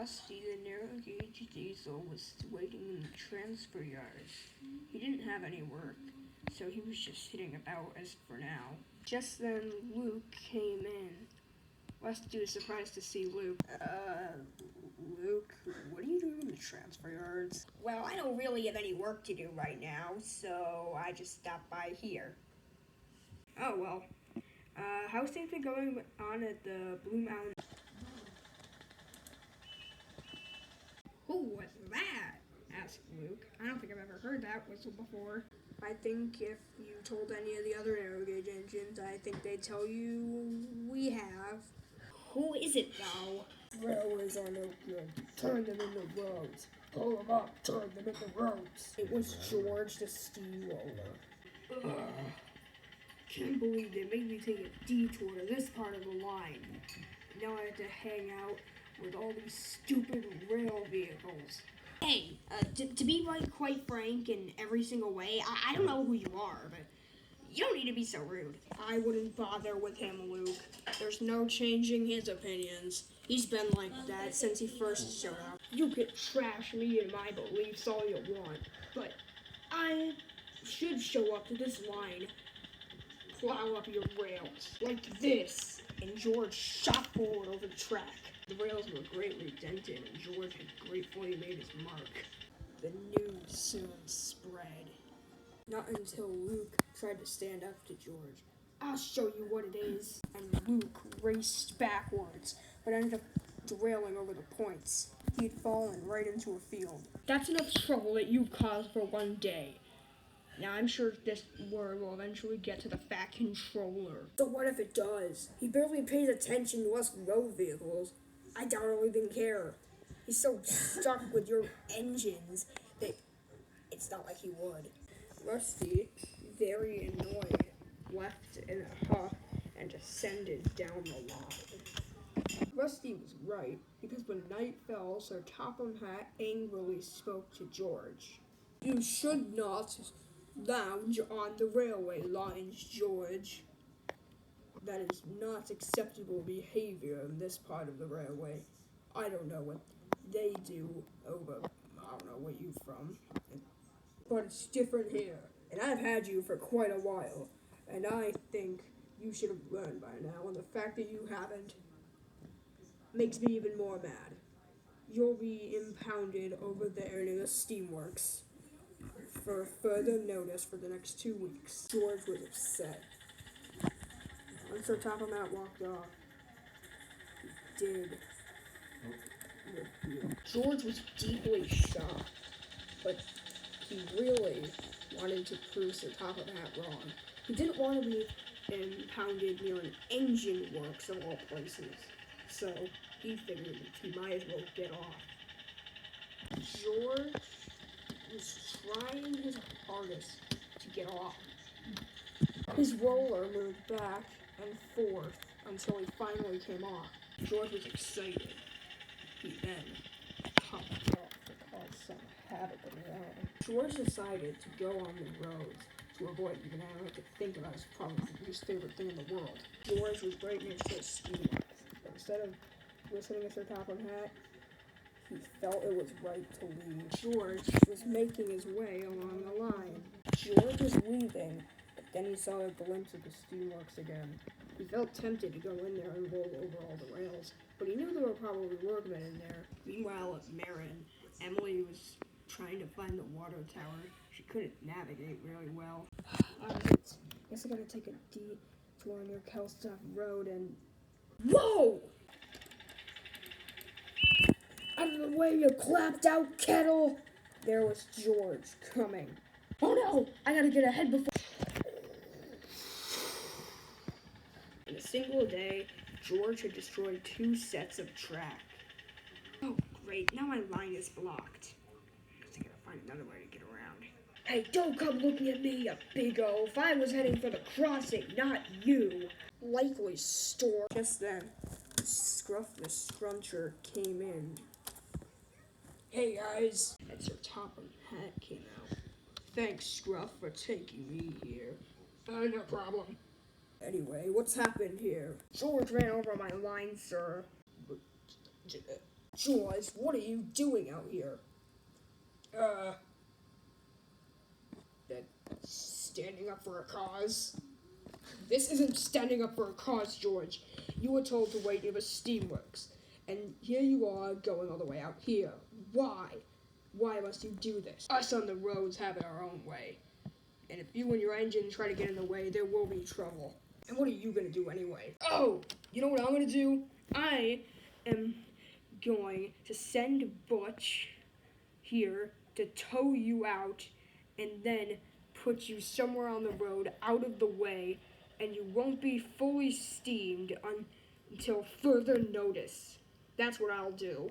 Rusty, the narrow gauge diesel, was waiting in the transfer yard. He didn't have any work, so he was just sitting about as for now. Just then, Luke came in. Rusty was surprised to see Luke. Luke, what are you doing in the transfer yards? Well, I don't really have any work to do right now, so I just stopped by here. Oh, well. How's things been going on at the Blue Mountain? Who was that? Asked Luke. I don't think I've ever heard that whistle before. I think if you told any of the other narrow gauge engines, I think they'd tell you we have. Who is it, though? Railways are no good. Turn them into roads. Pull them up, turn them into roads. It was George the steamroller. Can't believe they made me take a detour to this part of the line. Now I have to hang out with all these stupid rail vehicles. Hey, to be quite frank in every single way, I don't know who you are, but you don't need to be so rude. I wouldn't bother with him, Luke. There's no changing his opinions. He's been like that since he first showed up. You can trash me and my beliefs all you want, but I should show up to this line, plow up your rails, like this, and George shot forward over the track. The rails were greatly dented, and George had gratefully made his mark. The news soon spread. Not until Luke tried to stand up to George. I'll show you what it is. And Luke raced backwards, but ended up derailing over the points. He'd fallen right into a field. That's enough trouble that you caused for one day. Now I'm sure this word will eventually get to the Fat Controller. So what if it does? He barely pays attention to us road vehicles. I doubt he'll even care. He's so stuck with your engines that it's not like he would. Rusty, very annoyed, left in a huff and descended down the line. Rusty was right, because when night fell, Sir Topham Hatt angrily spoke to George. You should not lounge on the railway lines, George. That is not acceptable behavior in this part of the railway. I don't know what they do over, I don't know where you're from, but it's different here. And I've had you for quite a while, and I think you should have learned by now, and the fact that you haven't makes me even more mad. You'll be impounded over there near the steamworks for further notice for the next 2 weeks. George was upset. When Sir Topham Hatt walked off, he did rebuke. George was deeply shocked, but he really wanted to prove Sir Topham Hatt wrong. He didn't want to be impounded near an engine works of all places, so he figured he might as well get off. George was trying his hardest to get off. His roller moved back and forth until he finally came off. George was excited. He then hopped off to cause some havoc in the line. George decided to go on the roads to avoid even having to think about his probably his favorite thing in the world. George was right next to a steamer, but instead of listening to Sir Topham Hatt, he felt it was right to leave. George was making his way along the line. George was leaving, but then he saw a glimpse of the steamworks again. He felt tempted to go in there and roll over all the rails, but he knew there were probably workmen in there. Meanwhile, at Maron, Emily was trying to find the water tower. She couldn't navigate really well. Guess I gotta take a detour near Kelstock Road and... Whoa! Out of the way, you clapped out kettle! There was George coming. Oh no! I gotta get ahead before... In a single day, George had destroyed 2 sets of track. Oh, great. Now my line is blocked. Guess I gotta find another way to get around. Hey, don't come looking at me, you big oaf. I was heading for the crossing, not you. Likely store. Just then, Scruff the Scruncher came in. Hey, guys. And Sir Topham Hatt came out. Thanks, Scruff, for taking me here. No problem. Anyway, what's happened here? George ran over my line, sir. George, what are you doing out here? That standing up for a cause? This isn't standing up for a cause, George. You were told to wait near the steamworks, and here you are going all the way out here. Why? Why must you do this? Us on the roads have it our own way. And if you and your engine try to get in the way, there will be trouble. And what are you gonna do anyway? Oh, you know what I'm gonna do? I am going to send Butch here to tow you out and then put you somewhere on the road out of the way, and you won't be fully steamed until further notice. That's what I'll do.